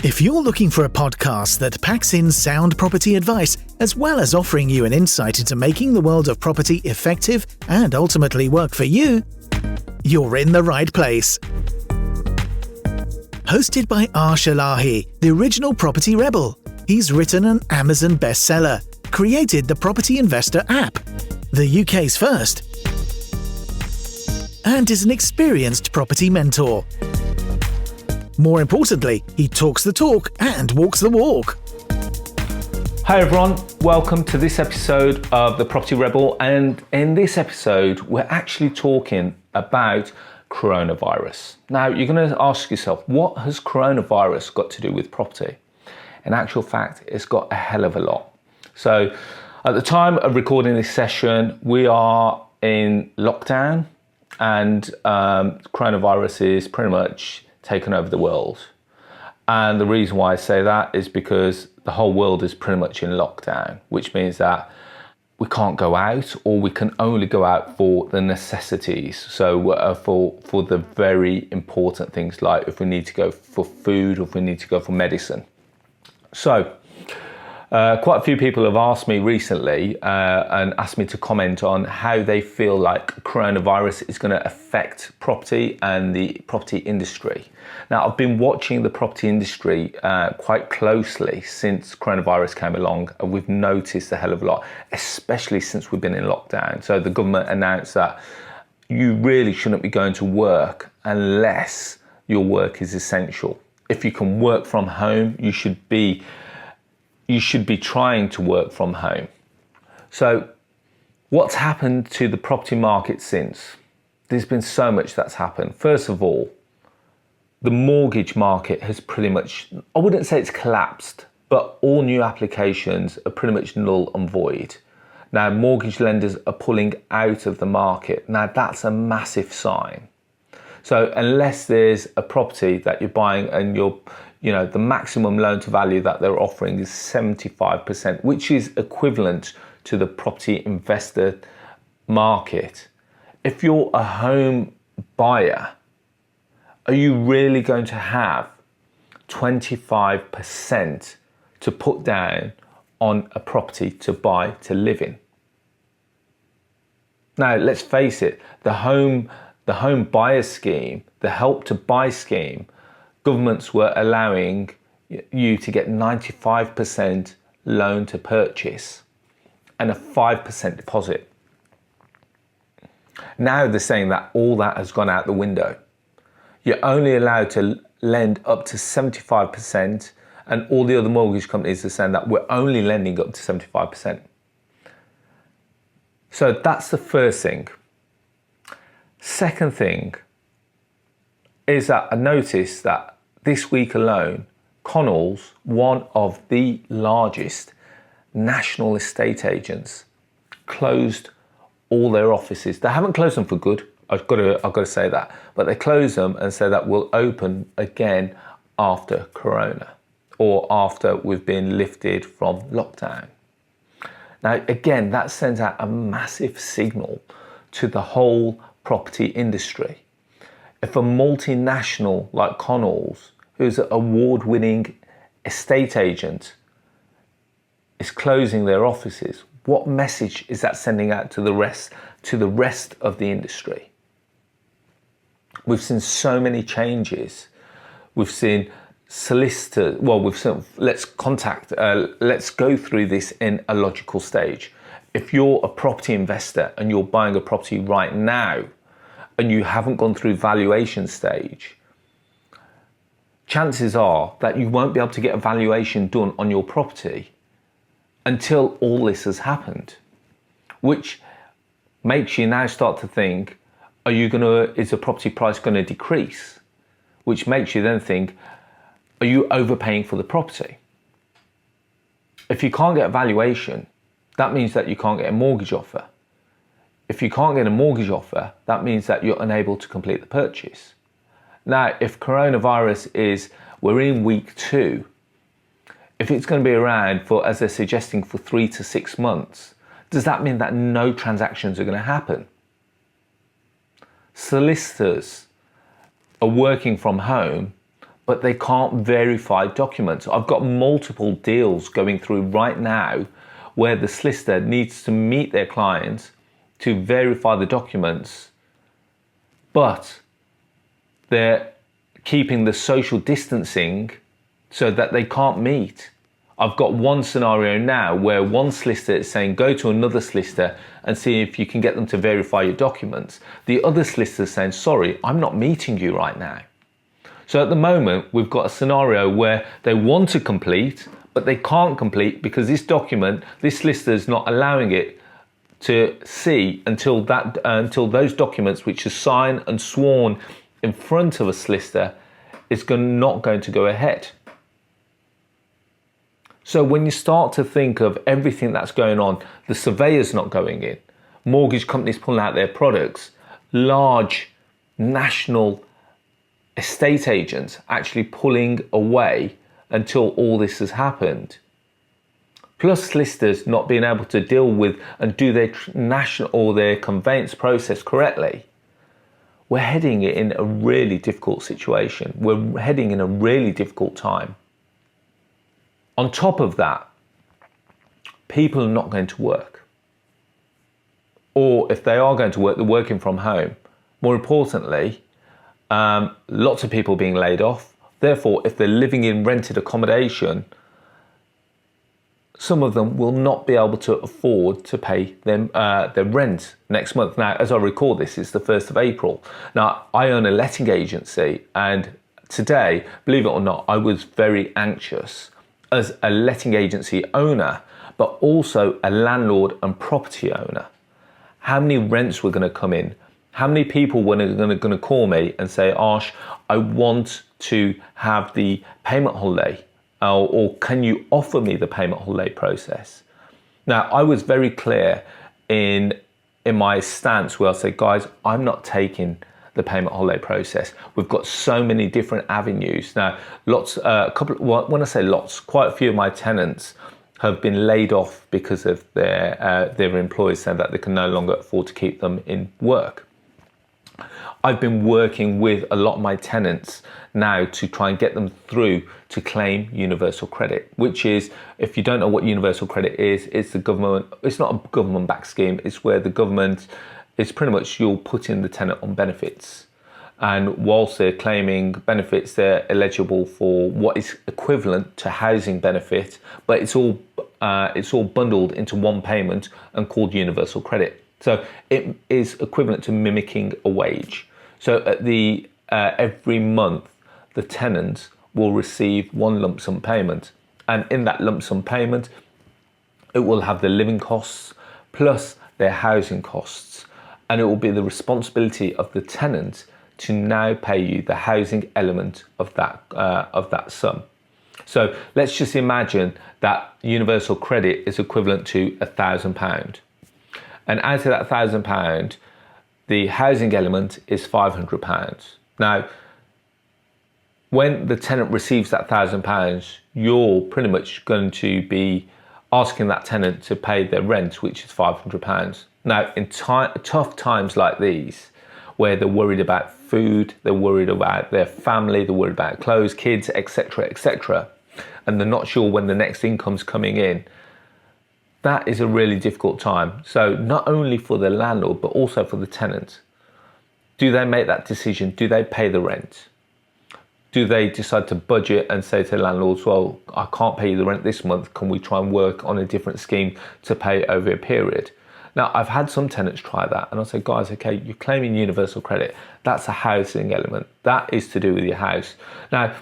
If you're looking for a podcast that packs in sound property advice, as well as offering you an insight into making the world of property effective and ultimately work for you, you're in the right place. Hosted by Arsh Ellahi, the original property rebel. He's written an Amazon bestseller, created the Property Investor app, the UK's first, and is an experienced property mentor. More importantly, he talks the talk and walks the walk. Hi everyone, welcome to this episode of The Property Rebel, and in this episode we're actually talking about coronavirus. Now you're going to ask yourself, what has coronavirus got to do with property? In actual fact, it's got a hell of a lot. So at the time of recording this session, we are in lockdown and coronavirus is pretty much taken over the world. And the reason why I say that is because the whole world is pretty much in lockdown, which means that we can't go out, or we can only go out for the necessities. So for the very important things, like if we need to go for food, or if we need to go for medicine. So quite a few people have asked me recently and asked me to comment on how they feel like coronavirus is going to affect property and the property industry. Now, I've been watching the property industry quite closely since coronavirus came along, and we've noticed a hell of a lot, especially since we've been in lockdown. So the government announced that you really shouldn't be going to work unless your work is essential. If you can work from home, you should be trying to work from home. So what's happened to the property market since? There's been so much that's happened. First of all, the mortgage market has pretty much, I wouldn't say it's collapsed, but all new applications are pretty much null and void. Now, mortgage lenders are pulling out of the market. Now, that's a massive sign. So unless there's a property that you're buying and the maximum loan to value that they're offering is 75%, which is equivalent to the property investor market. If you're a home buyer, are you really going to have 25% to put down on a property to buy, to live in? Now, let's face it, the home buyer scheme, the help to buy scheme, governments were allowing you to get 95% loan to purchase and a 5% deposit. Now they're saying that all that has gone out the window. You're only allowed to lend up to 75%, and all the other mortgage companies are saying that we're only lending up to 75%. So that's the first thing. Second thing is that I noticed that this week alone, Connells, one of the largest national estate agents, closed all their offices. They haven't closed them for good, I've got to say that, but they closed them and said that we'll open again after Corona, or after we've been lifted from lockdown. Now, again, that sends out a massive signal to the whole property industry. If a multinational like Connells, who's an award-winning estate agent, is closing their offices, what message is that sending out to the rest of the industry? We've seen so many changes. We've seen solicitors. Well, let's go through this in a logical stage. If you're a property investor and you're buying a property right now, and you haven't gone through valuation stage, chances are that you won't be able to get a valuation done on your property until all this has happened, which makes you now start to think, is the property price going to decrease? Which makes you then think, are you overpaying for the property? If you can't get a valuation, that means that you can't get a mortgage offer. If you can't get a mortgage offer, that means that you're unable to complete the purchase. Now, if coronavirus we're in week 2, if it's going to be around for, as they're suggesting, for 3 to 6 months, does that mean that no transactions are going to happen? Solicitors are working from home, but they can't verify documents. I've got multiple deals going through right now where the solicitor needs to meet their clients to verify the documents, but they're keeping the social distancing so that they can't meet. I've got one scenario now where one solicitor is saying, go to another solicitor and see if you can get them to verify your documents. The other solicitor is saying, sorry, I'm not meeting you right now. So at the moment, we've got a scenario where they want to complete, but they can't complete because this document, this solicitor is not allowing it to see until those documents, which are signed and sworn in front of a solicitor, is not going to go ahead. So when you start to think of everything that's going on, the surveyor's not going in, mortgage companies pulling out their products, large national estate agents actually pulling away until all this has happened, plus solicitors not being able to deal with and do their national or their conveyance process correctly, we're heading in a really difficult situation. We're heading in a really difficult time. On top of that, people are not going to work. Or if they are going to work, they're working from home. More importantly, lots of people being laid off. Therefore, if they're living in rented accommodation, some of them will not be able to afford to pay them their rent next month. Now, as I record this, it's the 1st of April. Now, I own a letting agency, and today, believe it or not, I was very anxious as a letting agency owner, but also a landlord and property owner. How many rents were going to come in? How many people were going to call me and say, Arsh, I want to have the payment holiday, or can you offer me the payment holiday process? Now, I was very clear in my stance where I said, guys, I'm not taking the payment holiday process. We've got so many different avenues. Now, when I say lots, quite a few of my tenants have been laid off because of their employers saying that they can no longer afford to keep them in work. I've been working with a lot of my tenants now to try and get them through to claim universal credit, which is, if you don't know what universal credit is, it's not a government-backed scheme. It's where the government, it's pretty much you'll put in the tenant on benefits. And whilst they're claiming benefits, they're eligible for what is equivalent to housing benefit, but it's all bundled into one payment and called universal credit. So it is equivalent to mimicking a wage. So at every month, the tenants will receive one lump sum payment. And in that lump sum payment, it will have the living costs plus their housing costs. And it will be the responsibility of the tenant to now pay you the housing element of that sum. So let's just imagine that universal credit is equivalent to £1,000. And out of that £1,000, the housing element is £500. Now, when the tenant receives that £1,000, you're pretty much going to be asking that tenant to pay their rent, which is £500. Now, in tough times like these, where they're worried about food, they're worried about their family, they're worried about clothes, kids, etc., and they're not sure when the next income's coming in, that is a really difficult time. So not only for the landlord, but also for the tenant. Do they make that decision? Do they pay the rent? Do they decide to budget and say to landlords, well, I can't pay you the rent this month. Can we try and work on a different scheme to pay over a period? Now, I've had some tenants try that, and I say, guys, okay, you're claiming universal credit. That's a housing element. That is to do with your house. Now,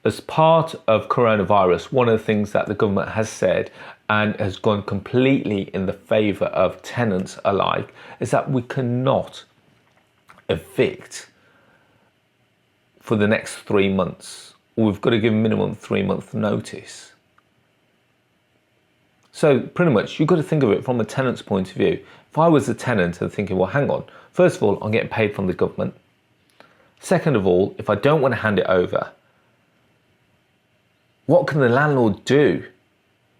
as part of coronavirus, one of the things that the government has said and has gone completely in the favour of tenants alike is that we cannot evict for the next 3 months, or we've got to give a minimum 3 month notice. So pretty much you've got to think of it from a tenant's point of view. If I was a tenant and thinking, well, hang on, first of all, I'm getting paid from the government. Second of all, if I don't want to hand it over, what can the landlord do?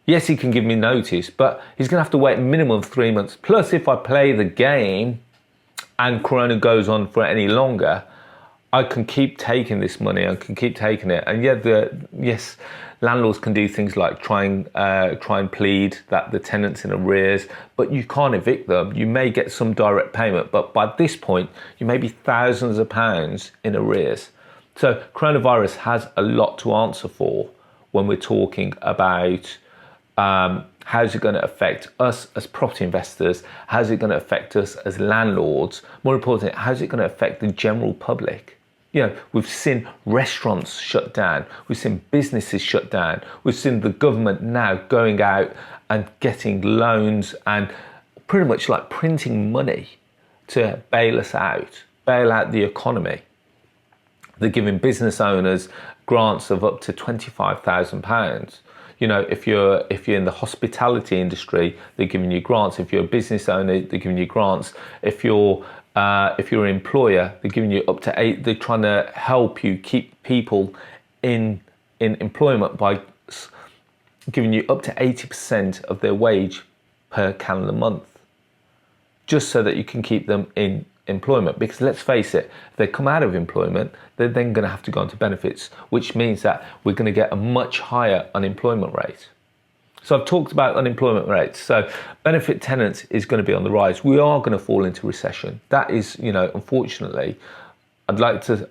Yes, he can give me notice, but he's going to have to wait a minimum of 3 months. Plus, if I play the game and Corona goes on for any longer, I can keep taking this money, I can keep taking it. And yes, landlords can do things like try and plead that the tenant's in arrears, but you can't evict them. You may get some direct payment, but by this point, you may be thousands of pounds in arrears. So coronavirus has a lot to answer for when we're talking about how's it going to affect us as property investors? How's it going to affect us as landlords? More importantly, how's it going to affect the general public? You know, we've seen restaurants shut down. We've seen businesses shut down. We've seen the government now going out and getting loans and pretty much like printing money to bail us out, bail out the economy. They're giving business owners grants of up to £25,000. You know, if you're in the hospitality industry, they're giving you grants. If you're a business owner, they're giving you grants. If you're an employer, they're giving you up to 8. They're trying to help you keep people in employment by giving you up to 80% of their wage per calendar month, just so that you can keep them in employment. Because let's face it, if they come out of employment, they're then going to have to go into benefits, which means that we're going to get a much higher unemployment rate. So I've talked about unemployment rates. So benefit tenants is going to be on the rise. We are going to fall into recession. That is, you know, unfortunately, I'd like to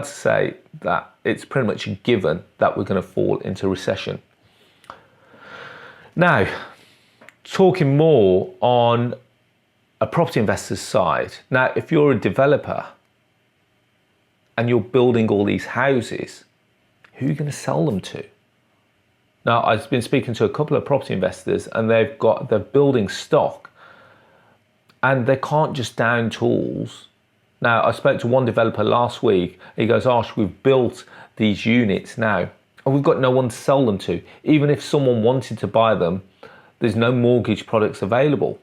say that it's pretty much a given that we're going to fall into recession. Now, talking more on a property investor's side. Now, if you're a developer and you're building all these houses, who are you going to sell them to? Now, I've been speaking to a couple of property investors and they're building stock and they can't just down tools. Now, I spoke to one developer last week. He goes, Arsh, we've built these units now and we've got no one to sell them to. Even if someone wanted to buy them, there's no mortgage products available.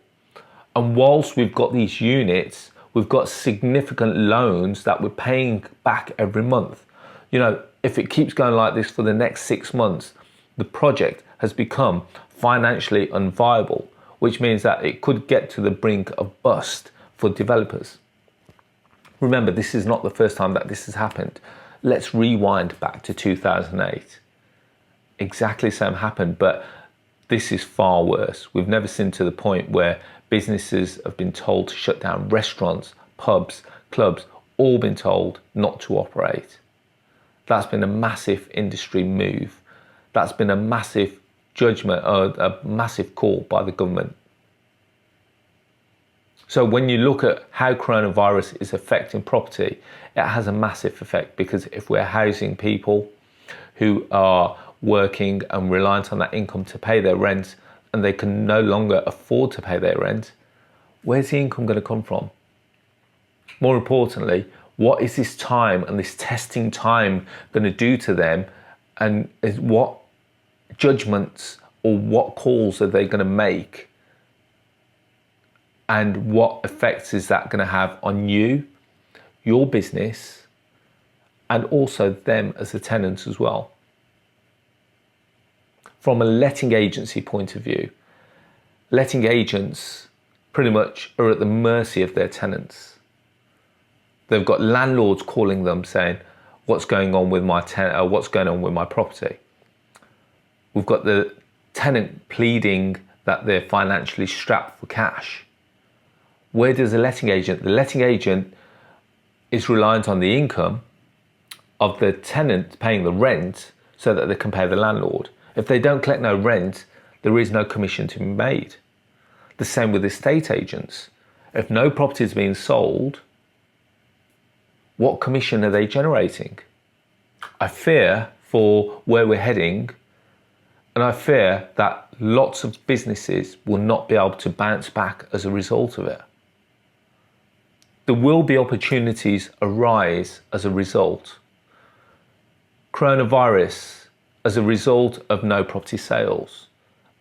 And whilst we've got these units, we've got significant loans that we're paying back every month. You know, if it keeps going like this for the next 6 months, the project has become financially unviable, which means that it could get to the brink of bust for developers. Remember, this is not the first time that this has happened. Let's rewind back to 2008. Exactly the same happened, but this is far worse. We've never seen to the point where businesses have been told to shut down. Restaurants, pubs, clubs, all been told not to operate. That's been a massive industry move. That's been a massive judgment, a massive call by the government. So when you look at how coronavirus is affecting property, it has a massive effect, because if we're housing people who are working and reliant on that income to pay their rent, and they can no longer afford to pay their rent, where's the income going to come from? More importantly, what is this time and this testing time going to do to them, and what judgments or what calls are they going to make, and what effects is that going to have on you, your business, and also them as the tenants as well. From a letting agency point of view, letting agents pretty much are at the mercy of their tenants. They've got landlords calling them saying, what's going on with my what's going on with my property? We've got the tenant pleading that they're financially strapped for cash. Where does the letting agent? The letting agent is reliant on the income of the tenant paying the rent so that they can pay the landlord. If they don't collect no rent, there is no commission to be made. The same with estate agents. If no property is being sold, what commission are they generating? I fear for where we're heading, and I fear that lots of businesses will not be able to bounce back as a result of it. There will be opportunities arise as a result. Coronavirus, as a result of no property sales,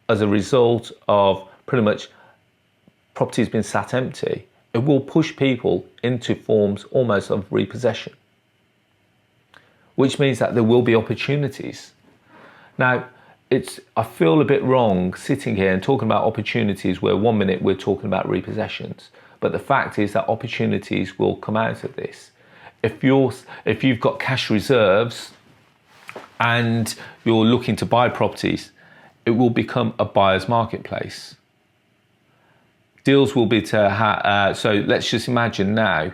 as a result of pretty much properties being sat empty, it will push people into forms almost of repossession, which means that there will be opportunities. Now, I feel a bit wrong sitting here and talking about opportunities where 1 minute we're talking about repossessions, but the fact is that opportunities will come out of this. if you've got cash reserves and you're looking to buy properties, it will become a buyer's marketplace. Deals will be so let's just imagine now,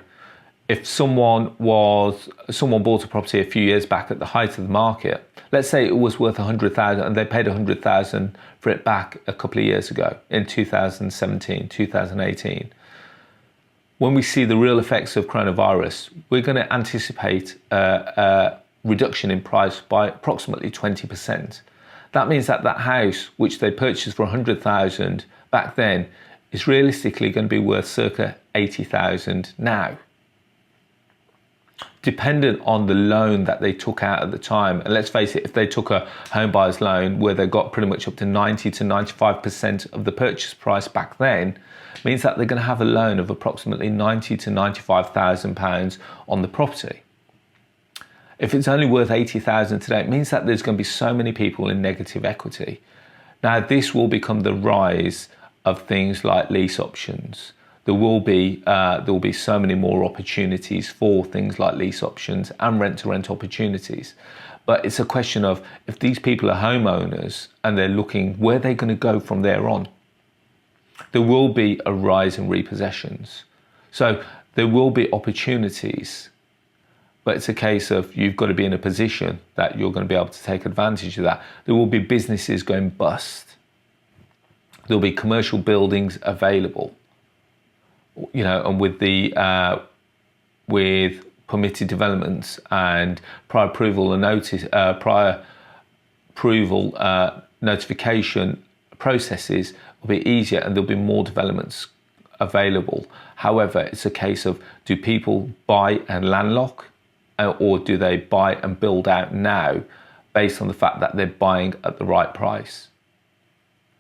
if someone bought a property a few years back at the height of the market, let's say it was worth 100,000 and they paid 100,000 for it back a couple of years ago in 2017, 2018. When we see the real effects of coronavirus, we're going to anticipate a reduction in price by approximately 20%. That means that house, which they purchased for 100,000 back then, is realistically going to be worth circa 80,000 now, dependent on the loan that they took out at the time. And let's face it, if they took a home buyer's loan where they got pretty much up to 90 to 95% of the purchase price back then, means that they're going to have a loan of approximately 90 to 95,000 pounds on the property. If it's only worth 80,000 today, it means that there's going to be so many people in negative equity. Now, this will become the rise of things like lease options. There will be so many more opportunities for things like lease options and rent-to-rent opportunities. But it's a question of, if these people are homeowners and they're looking where they're going to go from there on, there will be a rise in repossessions. So there will be opportunities, but it's a case of you've got to be in a position that you're going to be able to take advantage of that. There will be businesses going bust. There'll be commercial buildings available, and with permitted developments and prior approval notification processes will be easier, and there'll be more developments available. However, it's a case of, do people buy and landlock, or do they buy and build out now based on the fact that they're buying at the right price?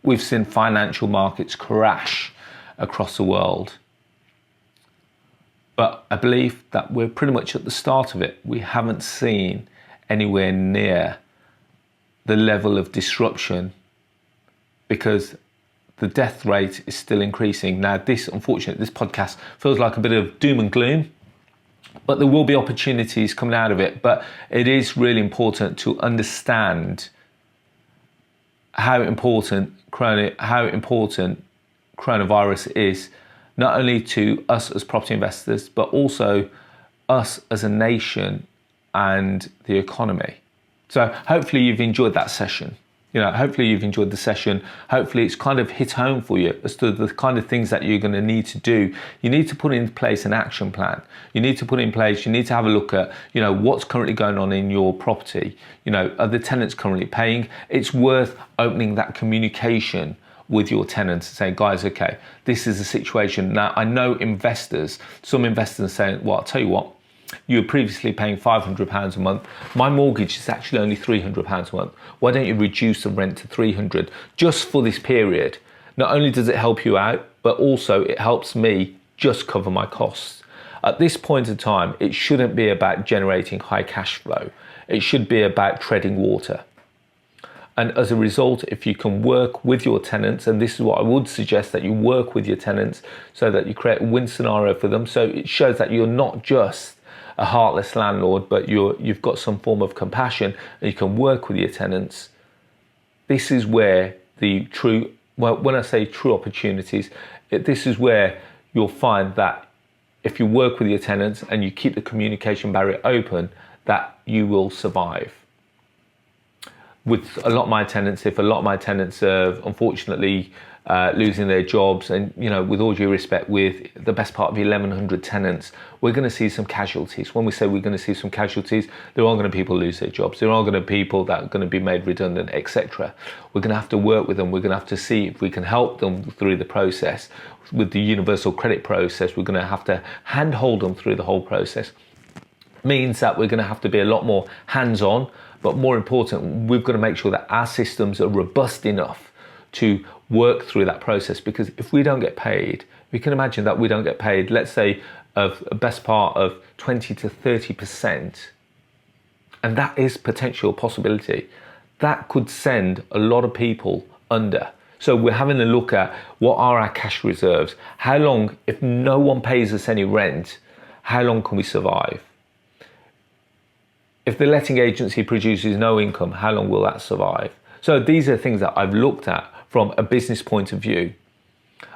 We've seen financial markets crash across the world, but I believe that we're pretty much at the start of it. We haven't seen anywhere near the level of disruption, because the death rate is still increasing. Now, this podcast feels like a bit of doom and gloom, but there will be opportunities coming out of it. But it is really important to understand how important coronavirus is, not only to us as property investors, but also us as a nation and the economy. So hopefully you've enjoyed that session. Hopefully you've enjoyed the session. Hopefully it's kind of hit home for you as to the kind of things that you're going to need to do. You need to put in place an action plan. You need to have a look at, what's currently going on in your property. Are the tenants currently paying? It's worth opening that communication with your tenants and saying, guys, okay, this is the situation. Now, I know some investors are saying, well, I'll tell you what, you were previously paying £500 a month. My mortgage is actually only £300 a month. Why don't you reduce the rent to £300 just for this period? Not only does it help you out, but also it helps me just cover my costs. At this point in time, it shouldn't be about generating high cash flow. It should be about treading water. And as a result, if you can work with your tenants, and this is what I would suggest, that you work with your tenants so that you create a win scenario for them. So it shows that you're not just a heartless landlord, but you've got some form of compassion and you can work with your tenants. This is where when I say true opportunities, this is where you'll find that if you work with your tenants and you keep the communication barrier open, that you will survive. With a lot of my tenants, if a lot of my tenants are unfortunately losing their jobs, and with all due respect, with the best part of 1,100 tenants, we're going to see some casualties. When we say we're going to see some casualties, there are going to be people lose their jobs. There are going to be people that are going to be made redundant, etc. We're going to have to work with them. We're going to have to see if we can help them through the process. With the universal credit process, we're going to have to handhold them through the whole process. Means that we're going to have to be a lot more hands-on, but more important, we've got to make sure that our systems are robust enough to work through that process. Because if we don't get paid, we can imagine that we don't get paid, let's say, of a best part of 20 to 30%, and that is potential possibility. That could send a lot of people under. So we're having a look at what are our cash reserves. How long, if no one pays us any rent, how long can we survive? If the letting agency produces no income, how long will that survive? So these are things that I've looked at from a business point of view.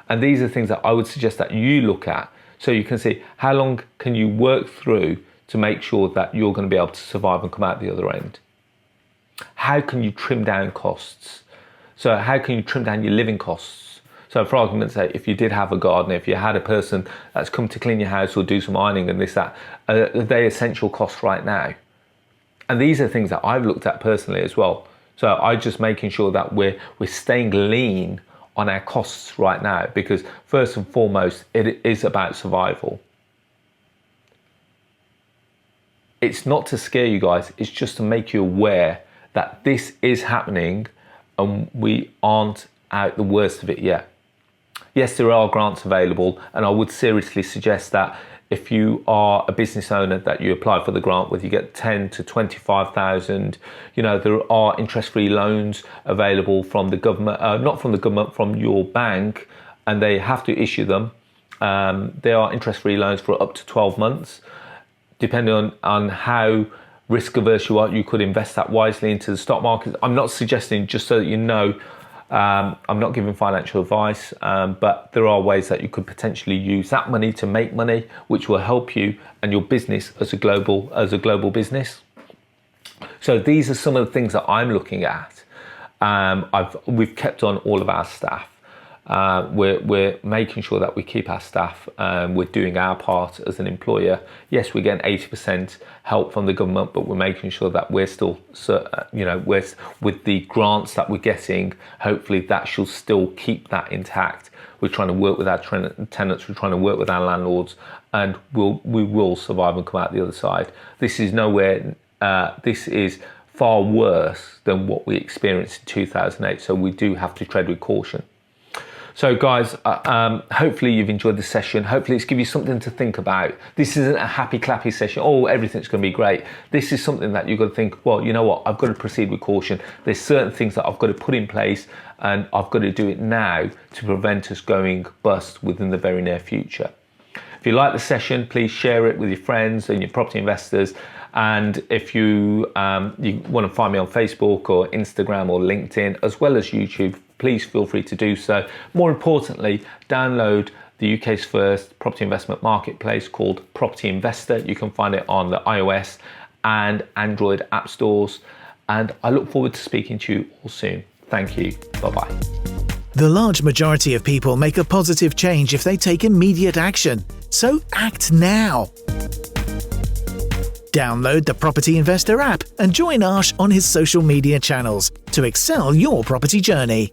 And these are things that I would suggest that you look at so you can see how long can you work through to make sure that you're going to be able to survive and come out the other end. How can you trim down costs? So how can you trim down your living costs? So for argument's sake, if you did have a gardener, if you had a person that's come to clean your house or do some ironing and this, that, are they essential costs right now? And these are things that I've looked at personally as well. So I'm just making sure that we're staying lean on our costs right now, because first and foremost, it is about survival. It's not to scare you guys, it's just to make you aware that this is happening and we aren't out the worst of it yet. Yes, there are grants available, and I would seriously suggest that if you are a business owner that you apply for the grant, whether you get 10 to 25,000, there are interest-free loans available from the government, not from the government, from your bank, and they have to issue them. There are interest-free loans for up to 12 months. Depending on how risk averse you are, you could invest that wisely into the stock market. I'm not suggesting, just so that you know, I'm not giving financial advice, but there are ways that you could potentially use that money to make money, which will help you and your business as a global business. So these are some of the things that I'm looking at. We've kept on all of our staff. We're making sure that we keep our staff. We're doing our part as an employer. Yes, we're getting 80% help from the government, but we're making sure that we're still, with the grants that we're getting, hopefully that should still keep that intact. We're trying to work with our tenants, we're trying to work with our landlords, and we will survive and come out the other side. This is far worse than what we experienced in 2008, so we do have to tread with caution. So guys, hopefully you've enjoyed the session. Hopefully it's given you something to think about. This isn't a happy clappy session. Oh, everything's going to be great. This is something that you've got to think, well, you know what? I've got to proceed with caution. There's certain things that I've got to put in place, and I've got to do it now to prevent us going bust within the very near future. If you like the session, please share it with your friends and your property investors. And if you want to find me on Facebook or Instagram or LinkedIn, as well as YouTube, please feel free to do so. More importantly, download the UK's first property investment marketplace called Property Investor. You can find it on the iOS and Android app stores. And I look forward to speaking to you all soon. Thank you. Bye-bye. The large majority of people make a positive change if they take immediate action. So act now. Download the Property Investor app and join Arsh on his social media channels to excel your property journey.